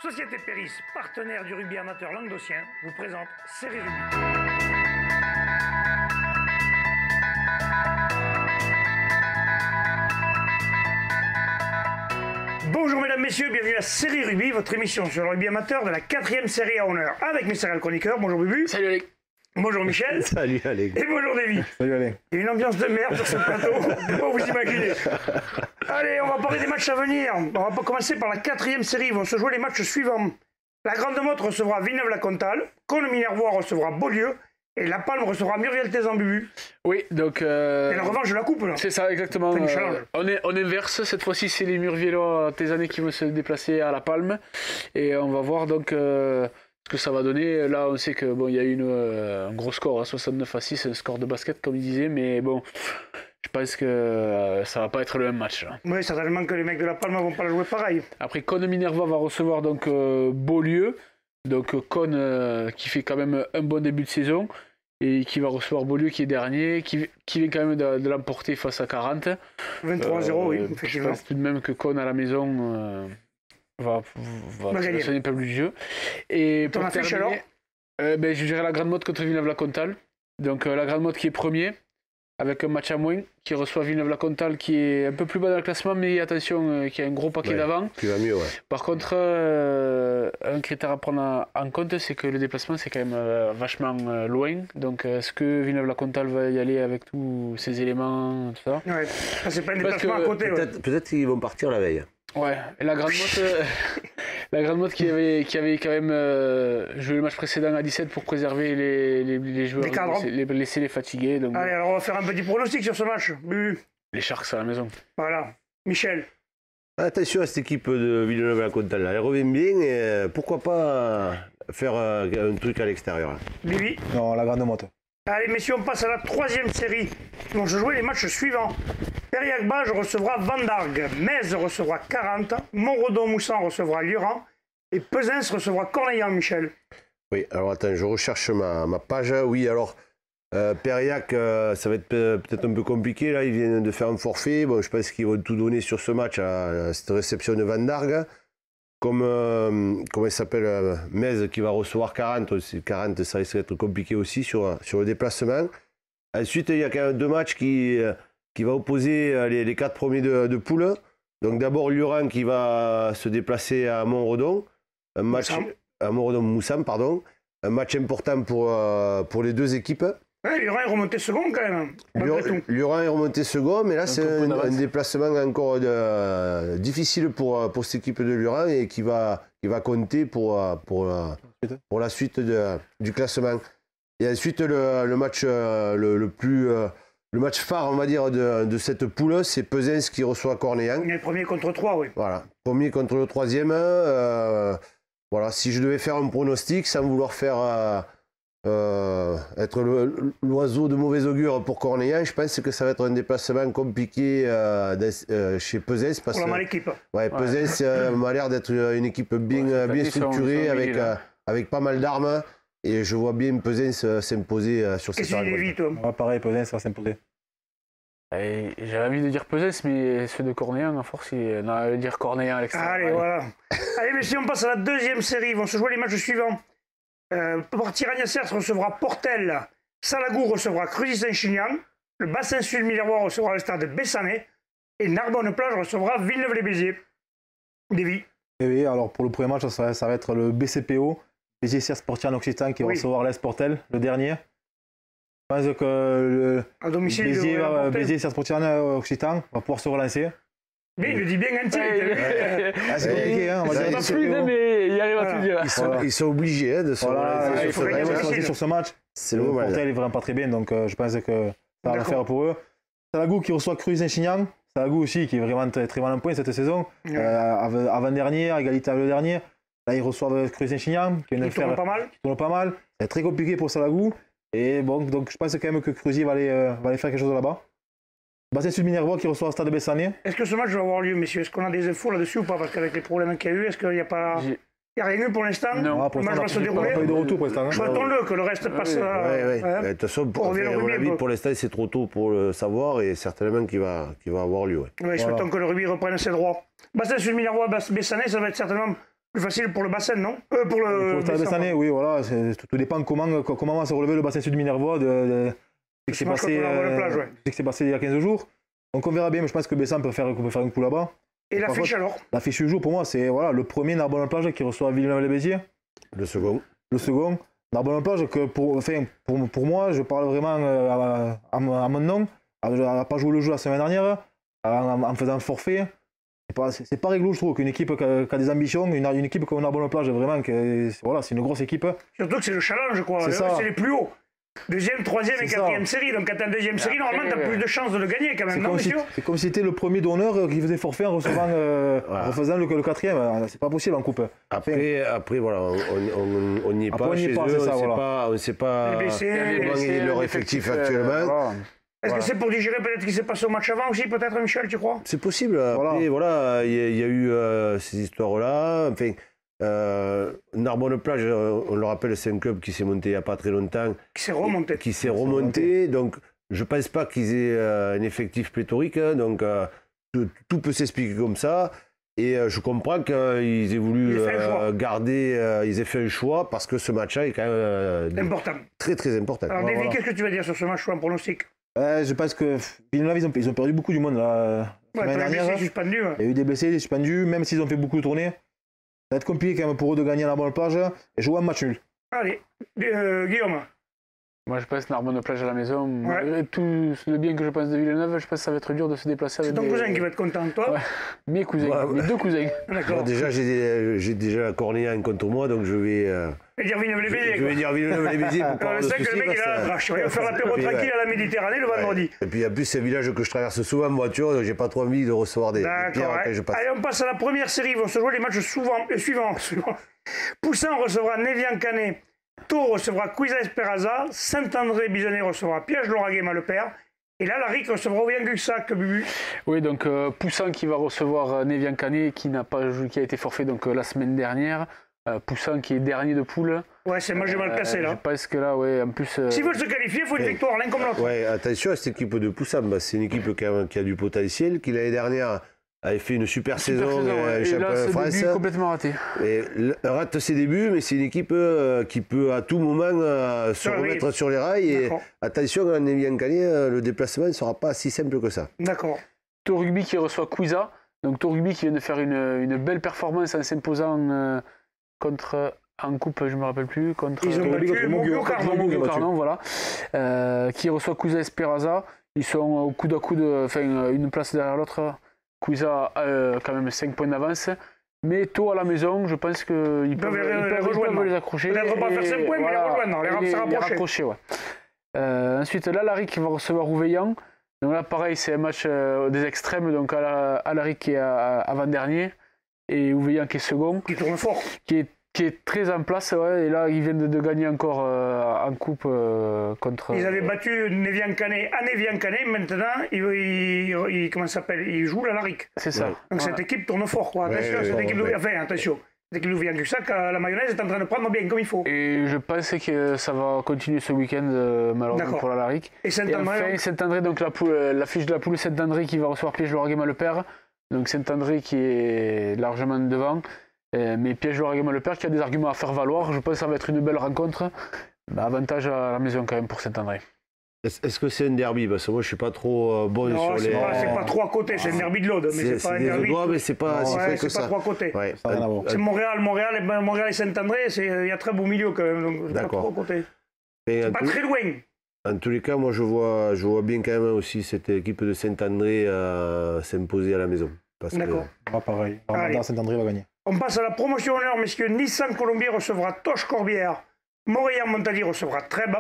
Société Péris, partenaire du rugby amateur languedocien, vous présente Série Rugby. Bonjour mesdames, messieurs, bienvenue à Série Rugby, votre émission sur le rugby amateur de la 4e série à honneur. Avec mes céréales chroniqueurs, bonjour Bubu. Salut Alec. Bonjour Michel. Salut Alec. Et bonjour Davy. Salut Alec. Il y a une ambiance de merde sur ce plateau, vous vous imaginez. Allez, on va parler des matchs à venir. On va commencer par la 4e série, ils vont se jouer les matchs suivants. La Grande Motte recevra Villeneuve-la-Comtale, Cosne-Minervois recevra Beaulieu, et La Palme recevra Muriel-Tézan Bubu. Oui, donc... Et la revanche de la coupe, là. C'est ça, exactement. On inverse. Cette fois-ci, c'est les Murviellois Tézanais qui vont se déplacer à La Palme. Et on va voir donc ce que ça va donner. Là, on sait que bon, il y a eu un gros score, hein, 69-6, un score de basket, comme il disait. Mais bon, je pense que ça va pas être le même match. Là. Oui, certainement que les mecs de La Palme ne vont pas la jouer pareil. Après, Cosne-Minervois va recevoir donc Beaulieu. Donc Cosne qui fait quand même un bon début de saison. Et qui va recevoir Beaulieu qui est dernier, qui vient quand même de l'emporter face à 40. 23-0, oui, je pense tout de même que Cosne à la maison va sonner pas plus du jeu. Et pour terminer, je dirais la Grande Motte contre Villeneuve-la-Comtale. Donc la Grande Motte qui est premier, avec un match à moins, qui reçoit Villeneuve-la-Comtale qui est un peu plus bas dans le classement, mais attention, qui a un gros paquet d'avant. Qui va mieux, ouais. Par contre, un critère à prendre en compte, c'est que le déplacement, c'est quand même vachement loin. Donc, est-ce que Villeneuve-la-Comtale va y aller avec tous ces éléments, tout ça? Ouais, c'est pas un déplacement à côté. Peut-être qu'ils vont partir la veille. Ouais, et la Grande Motte, la Grande Motte qui avait quand même joué le match précédent à 17 pour préserver les joueurs, laisser les fatiguer. Donc... Allez, alors on va faire un petit pronostic sur ce match. Les Sharks à la maison. Voilà. Michel. Attention à cette équipe de Villeneuve-la-Comtale. Elle revient bien et pourquoi pas faire un truc à l'extérieur. Bibi. Non, la Grande Motte. Allez, messieurs, on passe à la 3e série. Ils vont se jouer les matchs suivants. Périac-Bage recevra Vendargue, Metz recevra 40, Montredon-Moussan recevra Lurhan et Pesens recevra Cornellan, Michel. Oui, alors attends, je recherche ma page. Oui, alors, Périac, ça va être peut-être un peu compliqué. Là, ils viennent de faire un forfait. Bon, je pense qu'ils vont tout donner sur ce match, à cette réception de Vendargue. Comme comment il s'appelle, Metz qui va recevoir 40. 40, ça risque d'être compliqué aussi sur le déplacement. Ensuite, il y a quand même deux matchs qui va opposer les 4 premiers de poule. Donc d'abord Lurhan qui va se déplacer à Montredon. Un match à Montredon-Moussan, pardon. Un match important pour les deux équipes. Ouais, Lurhan est remonté second quand même. Lurhan est remonté second, mais là c'est un déplacement encore difficile pour cette équipe de Lurhan et qui va compter pour la suite du classement. Et ensuite le match le match phare, on va dire, de cette poule, c'est Pesens qui reçoit Cornellan. Il est premier contre 3, oui. Voilà, premier contre le 3e. Voilà, si je devais faire un pronostic, sans vouloir faire être l'oiseau de mauvais augure pour Cornellan, je pense que ça va être un déplacement compliqué chez Pesens. Pour la équipe. Ouais, Pesens m'a l'air d'être une équipe bien structurée, avec pas mal d'armes. Et je vois bien Pesens s'imposer sur cette rencontre. Pareil, Pesens va s'imposer. J'avais envie de dire Pesens, mais ceux de Cornellan, à force, on a dire Cornellan à l'extérieur. Allez, voilà. Allez, messieurs, on passe à la 2e série. Ils vont se jouer les matchs suivants. Tiragnac recevra Portel. Salagou recevra Cruzy-Saint-Chinian. Le bassin sud-Minervois recevra le stade Bessanay. Et Narbonne-Plage recevra Villeneuve-les-Béziers. Davy. Et oui, alors pour le premier match, ça va être le BCPO. Béziers Sportian Occitan qui va recevoir l'Est Portel, le dernier. Je pense que Béziers Sportian Occitan va pouvoir se relancer. Mais il le dit bien entier. C'est compliqué, hein, on va dire. Pas fluide, mais il arrive à tout dire. Ils sont obligés de se relancer. Il faut gagner sur ce match. Le Portel est vraiment pas très bien, donc je pense que ça va faire pour eux. Salagou qui reçoit Cruzy-Saint-Chinian. Salagou aussi qui est vraiment très mal en point cette saison. Avant-dernier, égalité avec le dernier. Là, ils reçoivent Cruzy-Saint-Chinian, qui tourne pas mal. C'est très compliqué pour Salagou. Et bon, donc je pense quand même que Cruzy va aller faire quelque chose là-bas. Bassin Sud-Minervois qui reçoit le stade de Bessanay. Est-ce que ce match va avoir lieu, messieurs? Est-ce qu'on a des infos là-dessus ou pas? Parce qu'avec les problèmes qu'il y a eu, est-ce qu'il n'y a pas... Il n'y a rien eu pour l'instant? Non, le match va se dérouler. Pas eu de retour pour l'instant. Souhaitons-le, que le reste passe... De toute façon, pour l'instant, c'est trop tôt pour le savoir et certainement qu'il va avoir lieu. Oui, souhaitons que le rugby reprenne ses droits. Bassin Sud-Minervois, Bessanay, ça va être certainement Plus facile pour le bassin, non? Pour le Stade Bessanais, oui, voilà. Tout dépend comment va se relever le bassin sud Minervois de ce qui s'est passé, il y a 15 jours. Donc on verra bien, mais je pense que Bessan peut faire un coup là-bas. Et l'affiche alors? L'affiche du jour, pour moi, c'est le premier Narbonne-Plage qui reçoit Villeneuve-les-Béziers. Le second. Narbonne-Plage, que pour moi, je parle vraiment à mon nom. Elle n'a pas joué le jeu la semaine dernière, en faisant un forfait. C'est pas réglo, je trouve, qu'une équipe qui a des ambitions, une équipe comme Narbonne-Plage, vraiment, c'est une grosse équipe. Surtout que c'est le challenge, quoi. C'est les plus hauts. Deuxième, troisième et quatrième série. Donc quand t'as une deuxième série, normalement t'as plus de chances de le gagner quand même, non, monsieur? C'est comme si c'était le premier d'honneur qui faisait forfait en refaisant le quatrième. C'est pas possible en coupe. Après voilà, on n'y est pas chez eux, on ne sait pas comment est leur effectif actuellement. Est-ce que c'est pour digérer peut-être ce qui s'est passé au match avant aussi, peut-être, Michel, tu crois? C'est possible. Après, voilà, il y a eu ces histoires-là. Enfin, Narbonne-Plage, on le rappelle, c'est un club qui s'est monté il n'y a pas très longtemps. Qui s'est remonté. Donc, je ne pense pas qu'ils aient un effectif pléthorique. Donc, tout peut s'expliquer comme ça. Et je comprends qu'ils aient voulu garder, ils aient fait un choix parce que ce match-là est quand même important. Très, très important. Alors, David, qu'est-ce que tu vas dire sur ce match, un pronostic? Je pense que Villeneuve, ils ont perdu beaucoup du monde la semaine dernière. Il y a eu des blessés, des suspendus, même s'ils ont fait beaucoup de tournées. Ça va être compliqué quand même pour eux de gagner à Narbonne-Plage et jouer un match nul. Allez, Guillaume. Moi, je pense Narbonne-Plage à la maison. Malgré tout le bien que je pense de Villeneuve, je pense que ça va être dur de se déplacer avec C'est ton cousin qui va être content, toi? Ouais. Mes cousins, mes deux cousins. D'accord. Déjà, j'ai déjà la Cornéenne contre moi, donc je vais... dire Villeneuve-les-Béziers. Je vais dire Villeneuve-les-Béziers pour pas avoir de soucis. C'est que le mec, il a la drache. Il va faire l'apéro tranquille à la Méditerranée le vendredi. Et puis, en plus, c'est un village que je traverse souvent en voiture, donc j'ai pas trop envie de recevoir des pierres quand je passe. Allez, on passe à la première série. Ils vont se jouer les matchs suivants. Poussin recevra Névian-Canet. Tours recevra Cuisa Esperaza, Saint-André-Bisonnet recevra Piège-Lauragais-Mallepère, et là, Laric recevra Ouvian-Guxac, Bubu. Oui, donc Poussin qui va recevoir Névian-Canet, qui a été forfait donc, la semaine dernière. Poussin qui est dernier de poule. Ouais, c'est moi j'ai mal placé là. Je pense que là, ouais, en plus. S'ils veulent se qualifier, il faut une victoire, l'un comme l'autre. Ouais, attention à cette équipe de Poussin, c'est une équipe qui a du potentiel, qui l'année dernière avait fait une super saison championnat de France. Début complètement raté. Et rate ses débuts, mais c'est une équipe qui peut à tout moment se remettre sur les rails. Et attention, à Névian-Canet, le déplacement ne sera pas si simple que ça. D'accord. Tour Rugby qui reçoit Cuisa. Donc Tour Rugby qui vient de faire une belle performance en s'imposant en coupe, je ne me rappelle plus, ils ont battu Mogio-Carnon, voilà. Qui reçoit Cuisa Esperaza. Ils sont au coude à coude, une place derrière l'autre. Cuisa a quand même 5 points d'avance. Mais tôt à la maison, je pense qu'ils peuvent les accrocher. Peut-être pas faire 5 points, mais les rapprocher. Ensuite, là, Laric va recevoir Ouveillan. Donc là, pareil, c'est un match des extrêmes. Donc Laric qui est avant-dernier et Ouveillan qui est second. Qui tourne fort. Qui est très en place, ouais, et là ils viennent de gagner encore en coupe contre... Ils avaient battu Névian-Canet à Névian-Canet, maintenant comment ça s'appelle, ils jouent la Laric. C'est ça. Donc cette équipe tourne fort, quoi. Attention, cette équipe attention. Cette équipe d'Ouvian-Guxac, la mayonnaise est en train de prendre bien comme il faut. Et je pense que ça va continuer ce week-end, malheureusement pour la Laric. Et Saint-André, enfin, Saint-André, donc la fiche de la poule Saint-André qui va recevoir Piège-Lauragais-Mallepère. Donc Saint-André qui est largement devant. Mais Piège-Lauragais-Mallepère qui a des arguments à faire valoir. Je pense que ça va être une belle rencontre. Avantage à la maison quand même pour Saint-André. Est-ce que c'est un derby? Parce que moi je suis pas trop bon sur les... Non, c'est pas trop à côté, c'est un derby de l'Aude. Mais c'est pas un derby. Mais c'est pas si fait que ça. C'est pas trop à côté. Ouais. C'est Montréal et Saint-André, il y a très beau milieu quand même. Donc c'est pas trop à côté. C'est pas très loin. En tous les cas, moi je vois bien quand même aussi cette équipe de Saint-André s'imposer à la maison. D'accord. Pareil. Saint-André va gagner. On passe à la promotion honneur, messieurs. Nissan Colombier recevra Toch-Corbière. Montréal-Montady recevra Trèbes.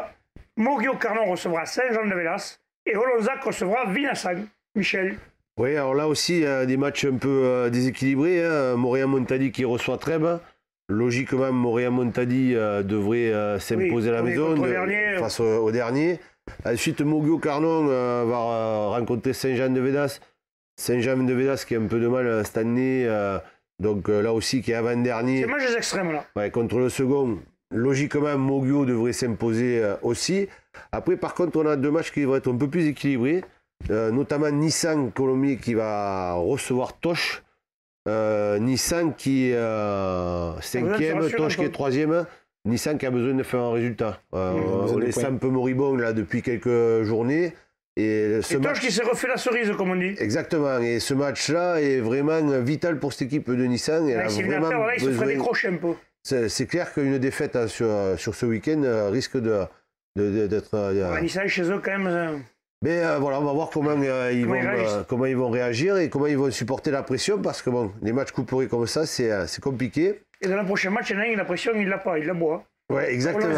Mogio-Carnon recevra Saint-Jean-de-Vélas. Et Olonzac recevra Vinassan. Michel. Oui, alors là aussi, des matchs un peu déséquilibrés. Montréal-Montady qui reçoit Trèbes. Logiquement, Montréal-Montady devrait s'imposer à la maison face au dernier. Ensuite, Mogio-Carnon va rencontrer Saint-Jean-de-Védas. Saint-Jean-de-Védas qui a un peu de mal cette année. Donc là aussi, qui est avant-dernier. C'est match des extrêmes, là. Ouais, contre le second, logiquement, Mogio devrait s'imposer aussi. Après, par contre, on a deux matchs qui vont être un peu plus équilibrés. Notamment Nissan Colombier qui va recevoir Toch. Nissan qui a 5e, Toche qui est 3e. Nissan qui a besoin de faire un résultat. On laisse un peu moribond là depuis quelques journées. Et Toche qui s'est refait la cerise, comme on dit. Exactement. Et ce match-là est vraiment vital pour cette équipe de Nissan. Il se ferait décrocher un peu. C'est clair qu'une défaite sur ce week-end risque d'être... Nissan chez eux quand même... Mais voilà, on va voir comment ils vont réagir et comment ils vont supporter la pression, parce que bon, les matchs couperés comme ça, c'est compliqué. Et dans le prochain match, il y en a un, la pression, il l'a pas, il la boit. Ouais, exactement.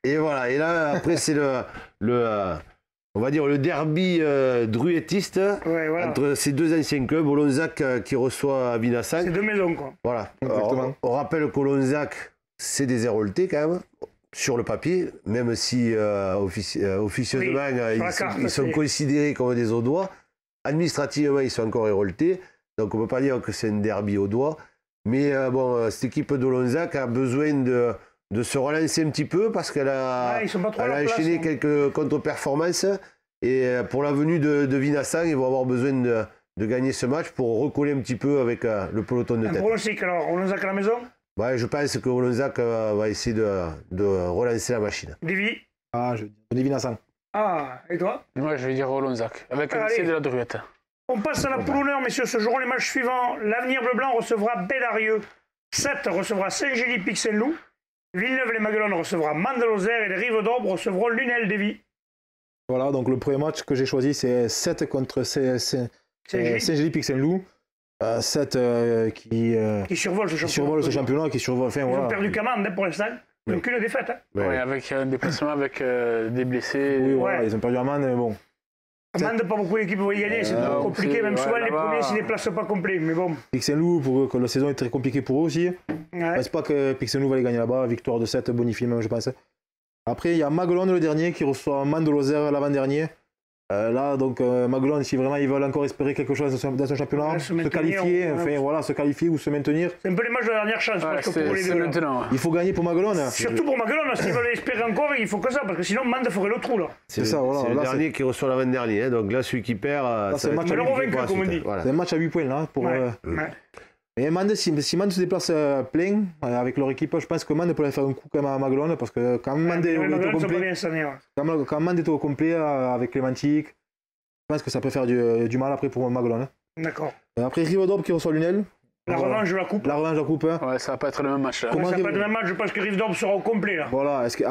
Et voilà, et là, après, c'est on va dire le derby druettiste entre ces deux anciens clubs, Olonzac qui reçoit Vinasang. C'est deux maisons, quoi. Voilà. On rappelle qu'Olonzac, c'est des Héroltais quand même, sur le papier, même si officieusement, ils sont considérés comme des Audois. Administrativement, ils sont encore Héroltais. Donc, on ne peut pas dire que c'est un derby Audois. Mais bon, cette équipe d'Olonzac a besoin de se relancer un petit peu parce qu'elle a enchaîné quelques contre-performances. Et pour la venue de Vinasang, ils vont avoir besoin de gagner ce match pour recoller un petit peu avec le peloton de tête. Un pronostic alors, Olonzac à la maison? Ouais, je pense que Olonzac va essayer de relancer la machine. Davy? Je dis Vinasang. Et toi? Moi, je vais dire Olonzac, avec un essai de la Druette. On passe à la poule honneur, messieurs. Ce jour, les matchs suivants. L'Avenir Bleu-Blanc recevra Bédarieux. 7 recevra Saint-Gély-Pixel-Loup. Villeneuve-les-Maguelones recevra Mandel-Lozère et les Rives d'Orbe recevront Lunel. Davy. Voilà, donc le premier match que j'ai choisi, c'est 7 contre Saint-Gély-Pixel-Loup. 7 qui survole ce championnat. Ils ont perdu Camande pour l'instant. Donc une défaite. Ouais, avec un déplacement avec des blessés. Oui, voilà, ils ont perdu Amande, mais bon. Amande, pas beaucoup d'équipes vont y gagner, c'est compliqué, même souvent les premiers s'ils ne déplacent pas complet, mais bon. Pixel-Loup, pour que la saison est très compliquée pour eux aussi. Je ne pense pas que Pixel-Loup va les gagner là-bas, victoire de 7, bonifié même, je pense. Après, il y a Maguelone le dernier qui reçoit Mandel-Lozère l'avant-dernier. Là, donc, Maguelone, si vraiment ils veulent encore espérer quelque chose dans ce championnat, se qualifier ou se maintenir. C'est un peu les matchs de la dernière chance, parce que pour les deux. Il faut gagner pour Maguelone. Surtout pour Maguelone, s'ils veulent espérer encore, il faut que ça, parce que sinon Mande ferait le trou là. C'est le dernier qui reçoit l'avant-dernier, donc là, celui qui perd, c'est un match à 8 points. C'est un match à 8 points là. Et Mande, si Mande se déplace plein avec leur équipe, je pense que Mande pourrait faire un coup quand même à Maguelone, parce que quand Mande est au complet avec Clémentique, je pense que ça peut faire du mal après pour Maguelone. D'accord. Après Rives d'Orbe qui reçoit Lunel. La revanche de la coupe. Ouais, ça va pas être le même match. Ça va pas être le même match, je pense que Rives d'Orbe sera au complet là. Voilà, est-ce que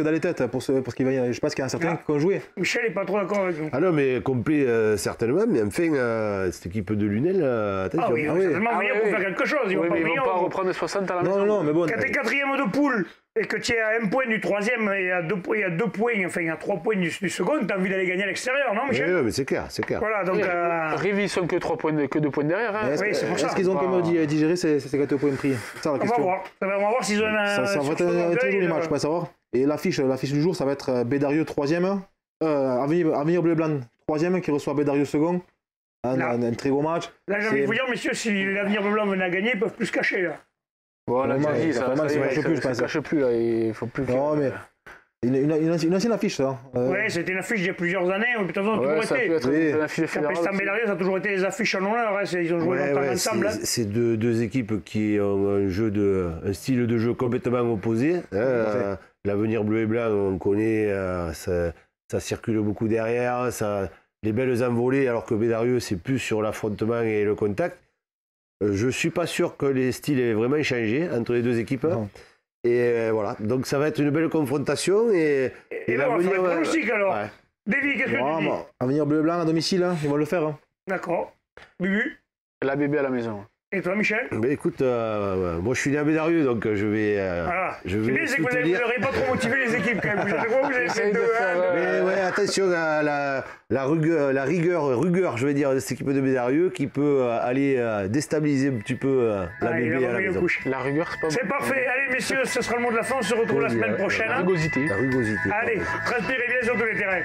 dans les têtes, parce qu'il va, je pense qu'il y a un certain qui ont joué. Michel n'est pas trop d'accord avec nous. Ah non, mais complet certainement, mais enfin, cette équipe de Lunel, attention. Ah oui, certainement venir pour faire quelque chose. Ils vont pas reprendre 60 à la maison. Non, mais bon. Quand t'es quatrième de poule et que tu es à 1 point du troisième et à 2 points, enfin à 3 points du second, t'as envie d'aller gagner à l'extérieur, non Michel? Oui, mais c'est clair. Voilà, donc... Rives, ils sont que 2 points derrière. Hein. Oui, c'est pour ça. Est-ce qu'ils ont comme digéré ces 4 points pris? C'est ça la question. On va voir s'ils ont un... Ça va être un très joli match, pas savoir. Et l'affiche du jour, ça va être Bédarieux 3e, Avenir Bleu-Blanc 3e qui reçoit Bédarieux second. Un très gros match. Là, j'ai envie de vous dire, messieurs, si l'Avenir Bleu-Blanc venait à gagner, ils peuvent plus se cacher là. Voilà, ça ne cache plus là, il faut plus. Non, mais une ancienne affiche ça. Ouais, c'était une affiche il y a plusieurs années, de toute façon, toujours été. Capestan Bédarieux, ça a toujours été les affiches en honneur, ils ont joué longtemps ensemble. C'est deux équipes qui ont un style de jeu complètement opposé. L'Avenir bleu et blanc, on connaît, ça circule beaucoup derrière, les belles envolées, alors que Bédarieux, c'est plus sur l'affrontement et le contact. Je ne suis pas sûr que les styles aient vraiment changé entre les deux équipes. Non. Et voilà, donc ça va être une belle confrontation. Et là, on va faire un pronostic alors. Davy, qu'est-ce que tu dis? Avenir bleu-blanc à domicile, ils vont le faire. D'accord. Bubu? La bébé à la maison. Et toi, Michel? Écoute, moi je suis né à Bédarieux, donc je vais. Je vais bien, c'est que vous n'aurez pas trop motivé les équipes quand même. Je crois que vous avez fait Mais ouais, attention à la rigueur, je vais dire, de cette équipe de Bédarieux qui peut aller déstabiliser un petit peu la bébé à la maison. La rigueur, c'est pas bon. C'est parfait. Allez, messieurs, ce sera le mot de la fin. On se retrouve la semaine prochaine. La rugosité. La rugosité. Allez, transpirez bien sur tous les terrains.